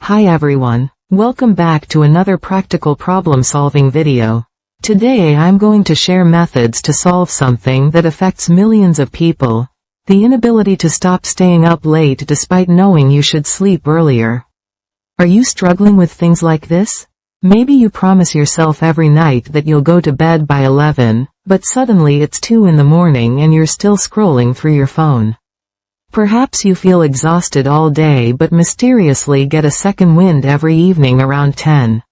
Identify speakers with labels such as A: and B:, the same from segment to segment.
A: Hi everyone. Welcome back to another practical problem-solving video. Today I'm going to share methods to solve something that affects millions of people: the inability to stop staying up late despite knowing you should sleep earlier. Are you struggling with things like this? Maybe you promise yourself every night that you'll go to bed by 11, but suddenly it's 2 in the morning and you're still scrolling through your phone. Perhaps you feel exhausted all day but mysteriously get a second wind every evening around 10.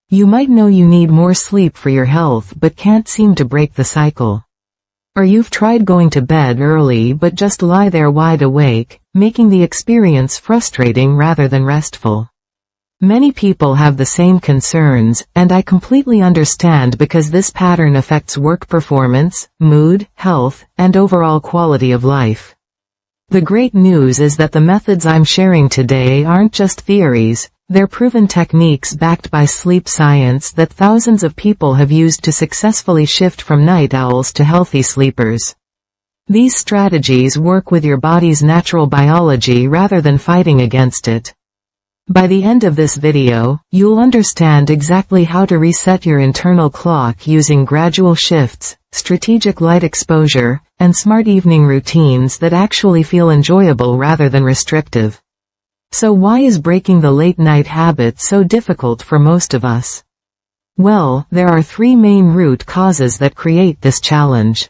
A: You might know you need more sleep for your health but can't seem to break the cycle. Or you've tried going to bed early but just lie there wide awake, making the experience frustrating rather than restful. Many people have the same concerns, and I completely understand because this pattern affects work performance, mood, health, and overall quality of life. The great news is that the methods I'm sharing today aren't just theories, they're proven techniques backed by sleep science that thousands of people have used to successfully shift from night owls to healthy sleepers. These strategies work with your body's natural biology rather than fighting against it. By the end of this video, you'll understand exactly how to reset your internal clock using gradual shifts, strategic light exposure, and smart evening routines that actually feel enjoyable rather than restrictive. So why is breaking the late-night habit so difficult for most of us? Well, there are 3 main root causes that create this challenge.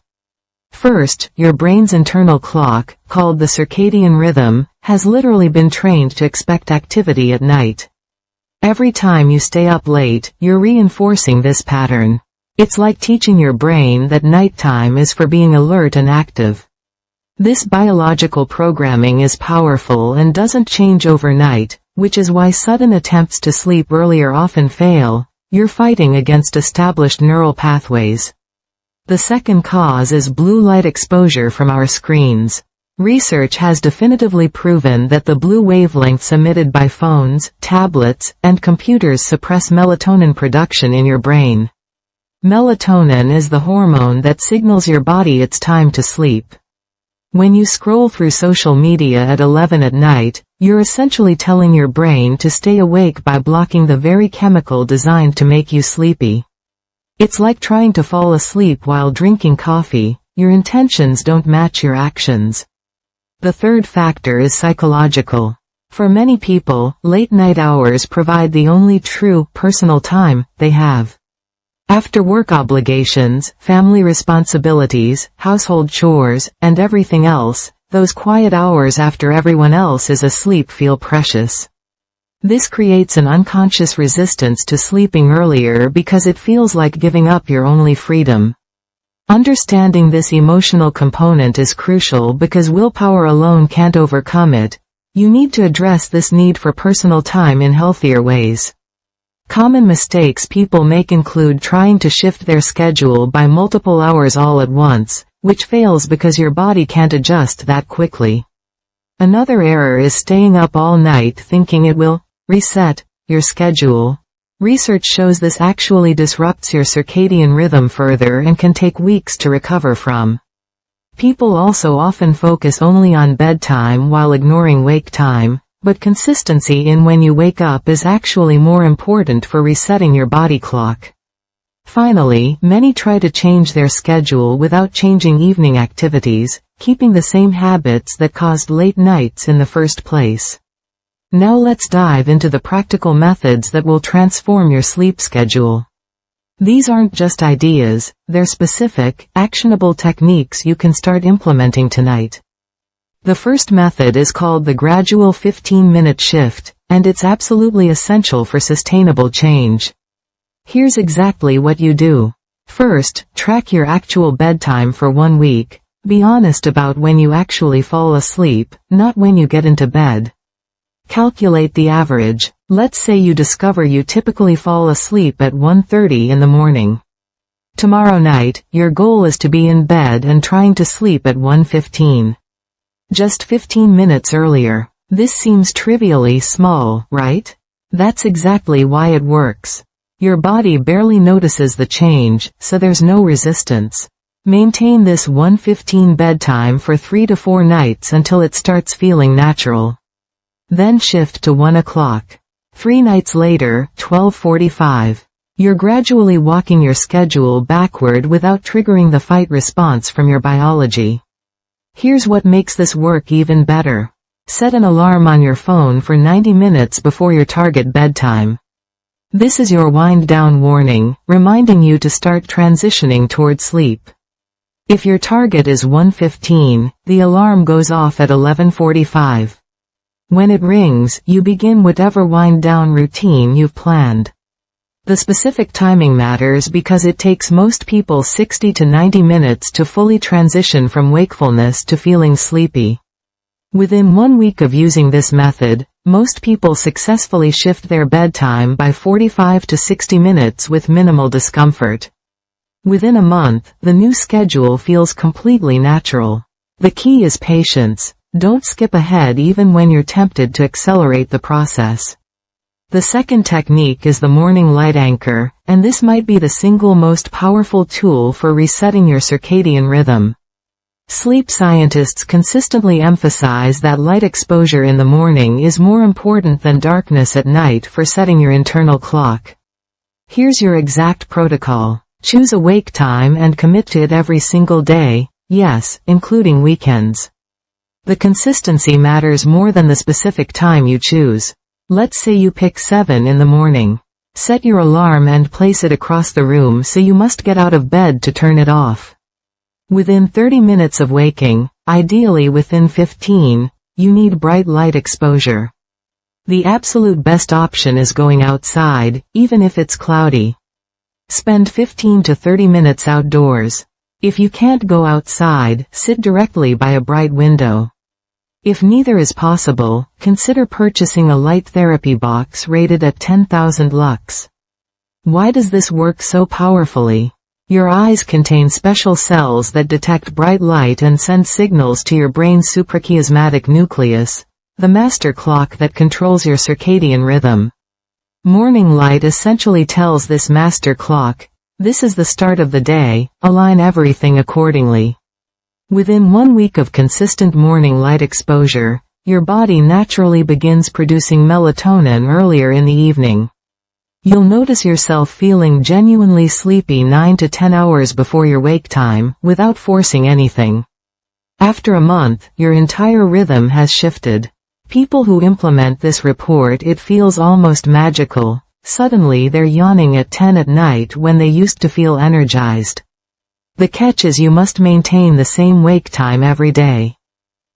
A: First, your brain's internal clock, called the circadian rhythm, has literally been trained to expect activity at night. Every time you stay up late, you're reinforcing this pattern. It's like teaching your brain that nighttime is for being alert and active. This biological programming is powerful and doesn't change overnight, which is why sudden attempts to sleep earlier often fail. You're fighting against established neural pathways. The second cause is blue light exposure from our screens. Research has definitively proven that the blue wavelengths emitted by phones, tablets, and computers suppress melatonin production in your brain. Melatonin is the hormone that signals your body it's time to sleep. When you scroll through social media at 11 at night, you're essentially telling your brain to stay awake by blocking the very chemical designed to make you sleepy. It's like trying to fall asleep while drinking coffee. Your intentions don't match your actions. The third factor is psychological. For many people, late-night hours provide the only true, personal time they have. After work obligations, family responsibilities, household chores, and everything else, those quiet hours after everyone else is asleep feel precious. This creates an unconscious resistance to sleeping earlier because it feels like giving up your only freedom. Understanding this emotional component is crucial because willpower alone can't overcome it. You need to address this need for personal time in healthier ways. Common mistakes people make include trying to shift their schedule by multiple hours all at once, which fails because your body can't adjust that quickly. Another error is staying up all night thinking it will reset your schedule. Research shows this actually disrupts your circadian rhythm further and can take weeks to recover from. People also often focus only on bedtime while ignoring wake time, but consistency in when you wake up is actually more important for resetting your body clock. Finally, many try to change their schedule without changing evening activities, keeping the same habits that caused late nights in the first place. Now let's dive into the practical methods that will transform your sleep schedule. These aren't just ideas, they're specific, actionable techniques you can start implementing tonight. The first method is called the Gradual 15-Minute Shift, and it's absolutely essential for sustainable change. Here's exactly what you do. First, track your actual bedtime for 1 week. Be honest about when you actually fall asleep, not when you get into bed. Calculate the average. Let's say you discover you typically fall asleep at 1:30 in the morning. Tomorrow night, your goal is to be in bed and trying to sleep at 1:15. Just 15 minutes earlier. This seems trivially small, right? That's exactly why it works. Your body barely notices the change, so there's no resistance. Maintain this 1:15 bedtime for 3 to 4 nights until it starts feeling natural. Then shift to 1 o'clock. 3 nights later, 12:45. You're gradually walking your schedule backward without triggering the fight response from your biology. Here's what makes this work even better. Set an alarm on your phone for 90 minutes before your target bedtime. This is your wind-down warning, reminding you to start transitioning toward sleep. If your target is 1:15, the alarm goes off at 11:45. When it rings, you begin whatever wind-down routine you've planned. The specific timing matters because it takes most people 60 to 90 minutes to fully transition from wakefulness to feeling sleepy. Within 1 week of using this method, most people successfully shift their bedtime by 45 to 60 minutes with minimal discomfort. Within a month, the new schedule feels completely natural. The key is patience. Don't skip ahead even when you're tempted to accelerate the process. The second technique is the morning light anchor, and this might be the single most powerful tool for resetting your circadian rhythm. Sleep scientists consistently emphasize that light exposure in the morning is more important than darkness at night for setting your internal clock. Here's your exact protocol. Choose a wake time and commit to it every single day, yes, including weekends. The consistency matters more than the specific time you choose. Let's say you pick 7 in the morning. Set your alarm and place it across the room so you must get out of bed to turn it off. Within 30 minutes of waking, ideally within 15, you need bright light exposure. The absolute best option is going outside, even if it's cloudy. Spend 15 to 30 minutes outdoors. If you can't go outside, sit directly by a bright window. If neither is possible, consider purchasing a light therapy box rated at 10,000 lux. Why does this work so powerfully? Your eyes contain special cells that detect bright light and send signals to your brain's suprachiasmatic nucleus, the master clock that controls your circadian rhythm. Morning light essentially tells this master clock, this is the start of the day, align everything accordingly. Within 1 week of consistent morning light exposure, your body naturally begins producing melatonin earlier in the evening. You'll notice yourself feeling genuinely sleepy 9 to 10 hours before your wake time, without forcing anything. After a month, your entire rhythm has shifted. People who implement this report, it feels almost magical. Suddenly they're yawning at 10 at night when they used to feel energized. The catch is you must maintain the same wake time every day.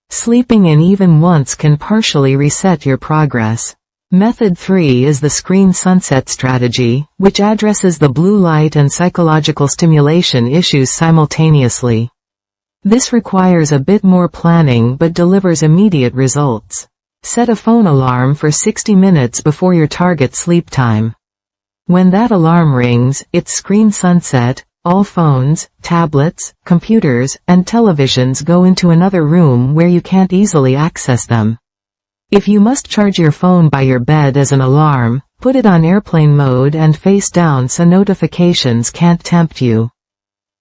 A: Sleeping in even once can partially reset your progress. Method 3 is the screen sunset strategy, which addresses the blue light and psychological stimulation issues simultaneously. This requires a bit more planning but delivers immediate results. Set a phone alarm for 60 minutes before your target sleep time. When that alarm rings, it's screen sunset. All phones, tablets, computers, and televisions go into another room where you can't easily access them. If you must charge your phone by your bed as an alarm, put it on airplane mode and face down so notifications can't tempt you.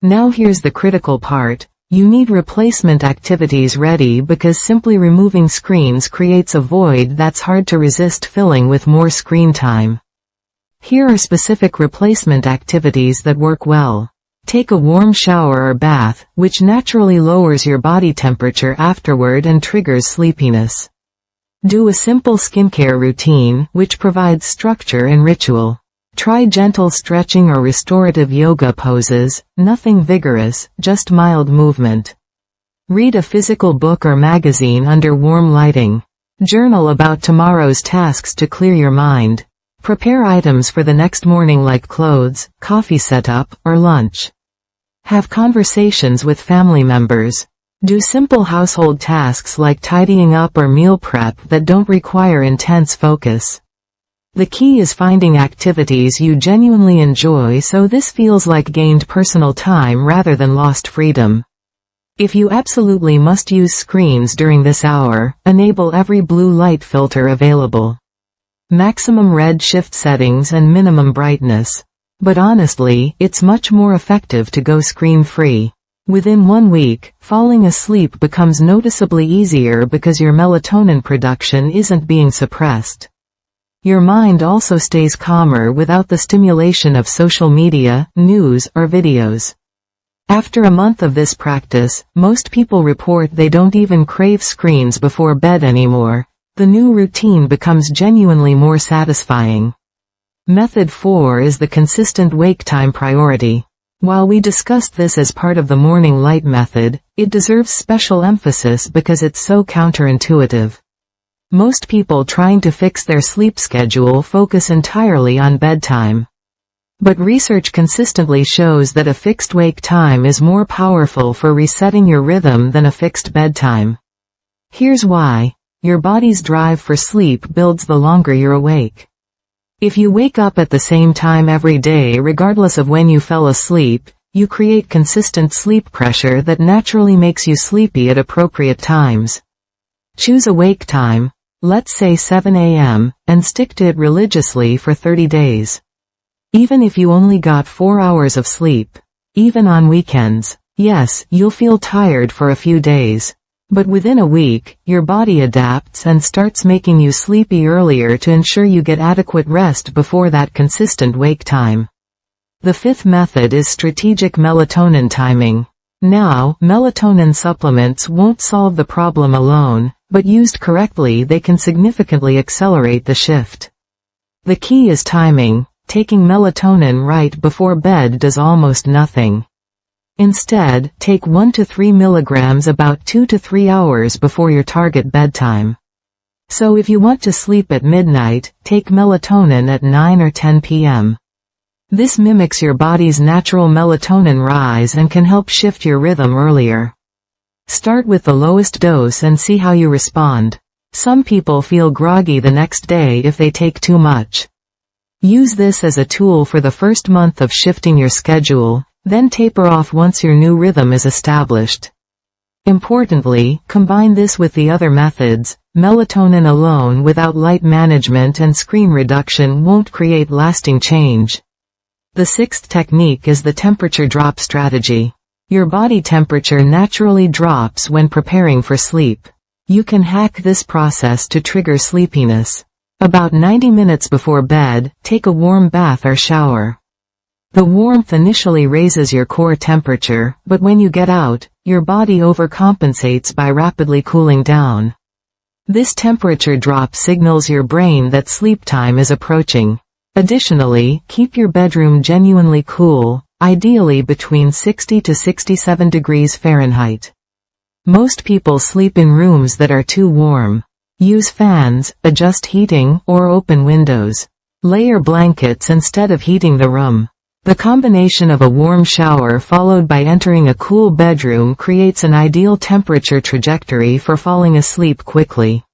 A: Now here's the critical part. You need replacement activities ready because simply removing screens creates a void that's hard to resist filling with more screen time. Here are specific replacement activities that work well. Take a warm shower or bath, which naturally lowers your body temperature afterward and triggers sleepiness. Do a simple skincare routine, which provides structure and ritual. Try gentle stretching or restorative yoga poses, nothing vigorous, just mild movement. Read a physical book or magazine under warm lighting. Journal about tomorrow's tasks to clear your mind. Prepare items for the next morning like clothes, coffee setup, or lunch. Have conversations with family members. Do simple household tasks like tidying up or meal prep that don't require intense focus. The key is finding activities you genuinely enjoy so this feels like gained personal time rather than lost freedom. If you absolutely must use screens during this hour, enable every blue light filter available. Maximum red shift settings and minimum brightness. But honestly, it's much more effective to go screen-free. Within 1 week, falling asleep becomes noticeably easier because your melatonin production isn't being suppressed. Your mind also stays calmer without the stimulation of social media, news, or videos. After a month of this practice, most people report they don't even crave screens before bed anymore. The new routine becomes genuinely more satisfying. Method 4 is the consistent wake time priority. While we discussed this as part of the morning light method, it deserves special emphasis because it's so counterintuitive. Most people trying to fix their sleep schedule focus entirely on bedtime. But research consistently shows that a fixed wake time is more powerful for resetting your rhythm than a fixed bedtime. Here's why. Your body's drive for sleep builds the longer you're awake. If you wake up at the same time every day regardless of when you fell asleep, you create consistent sleep pressure that naturally makes you sleepy at appropriate times. Choose a wake time, let's say 7 a.m., and stick to it religiously for 30 days. Even if you only got 4 hours of sleep. Even on weekends. Yes, you'll feel tired for a few days. But within a week, your body adapts and starts making you sleepy earlier to ensure you get adequate rest before that consistent wake time. The fifth method is strategic melatonin timing. Now, melatonin supplements won't solve the problem alone, but used correctly they can significantly accelerate the shift. The key is timing. Taking melatonin right before bed does almost nothing. Instead, take 1 to 3 milligrams about 2 to 3 hours before your target bedtime. So if you want to sleep at midnight, take melatonin at 9 or 10 p.m. This mimics your body's natural melatonin rise and can help shift your rhythm earlier. Start with the lowest dose and see how you respond. Some people feel groggy the next day if they take too much. Use this as a tool for the first month of shifting your schedule, then taper off once your new rhythm is established. Importantly, combine this with the other methods. Melatonin alone without light management and screen reduction won't create lasting change. The sixth technique is the temperature drop strategy. Your body temperature naturally drops when preparing for sleep. You can hack this process to trigger sleepiness. About 90 minutes before bed, take a warm bath or shower. The warmth initially raises your core temperature, but when you get out, your body overcompensates by rapidly cooling down. This temperature drop signals your brain that sleep time is approaching. Additionally, keep your bedroom genuinely cool, ideally between 60 to 67 degrees Fahrenheit. Most people sleep in rooms that are too warm. Use fans, adjust heating, or open windows. Layer blankets instead of heating the room. The combination of a warm shower followed by entering a cool bedroom creates an ideal temperature trajectory for falling asleep quickly.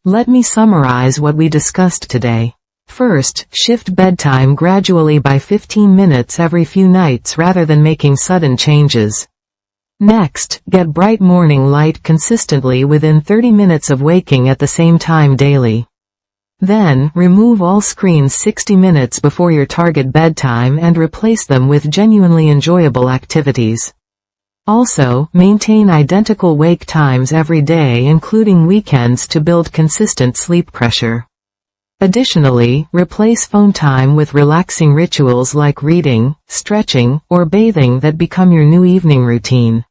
A: Let me summarize what we discussed today. First, shift bedtime gradually by 15 minutes every few nights rather than making sudden changes. Next, get bright morning light consistently within 30 minutes of waking at the same time daily. Then, remove all screens 60 minutes before your target bedtime and replace them with genuinely enjoyable activities. Also, maintain identical wake times every day including weekends to build consistent sleep pressure. Additionally, replace phone time with relaxing rituals like reading, stretching, or bathing that become your new evening routine.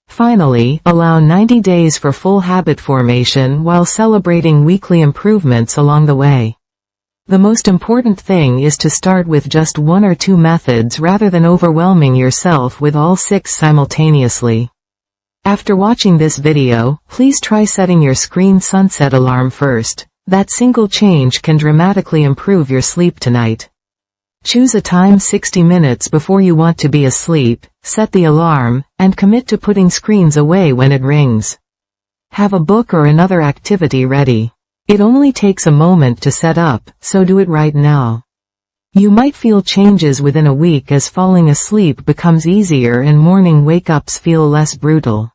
A: Finally, allow 90 days for full habit formation while celebrating weekly improvements along the way. The most important thing is to start with just 1 or 2 methods rather than overwhelming yourself with all 6 simultaneously. After watching this video, please try setting your screen sunset alarm first. That single change can dramatically improve your sleep tonight. Choose a time 60 minutes before you want to be asleep, set the alarm, and commit to putting screens away when it rings. Have a book or another activity ready. It only takes a moment to set up, so do it right now. You might feel changes within a week as falling asleep becomes easier and morning wake-ups feel less brutal.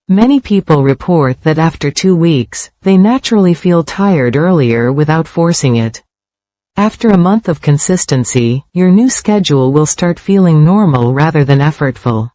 A: Many people report that after 2 weeks, they naturally feel tired earlier without forcing it. After a month of consistency, your new schedule will start feeling normal rather than effortful.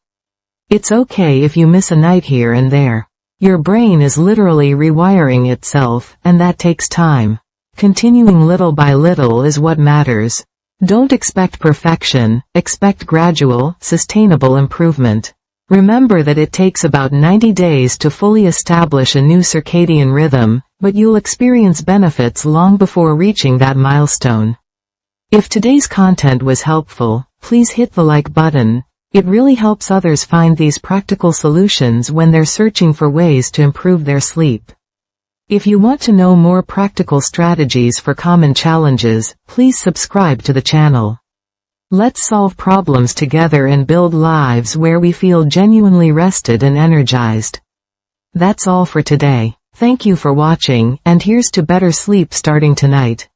A: It's okay if you miss a night here and there. Your brain is literally rewiring itself, and that takes time. Continuing little by little is what matters. Don't expect perfection, expect gradual, sustainable improvement. Remember that it takes about 90 days to fully establish a new circadian rhythm, but you'll experience benefits long before reaching that milestone. If today's content was helpful, please hit the like button. It really helps others find these practical solutions when they're searching for ways to improve their sleep. If you want to know more practical strategies for common challenges, please subscribe to the channel. Let's solve problems together and build lives where we feel genuinely rested and energized. That's all for today. Thank you for watching, and here's to better sleep starting tonight.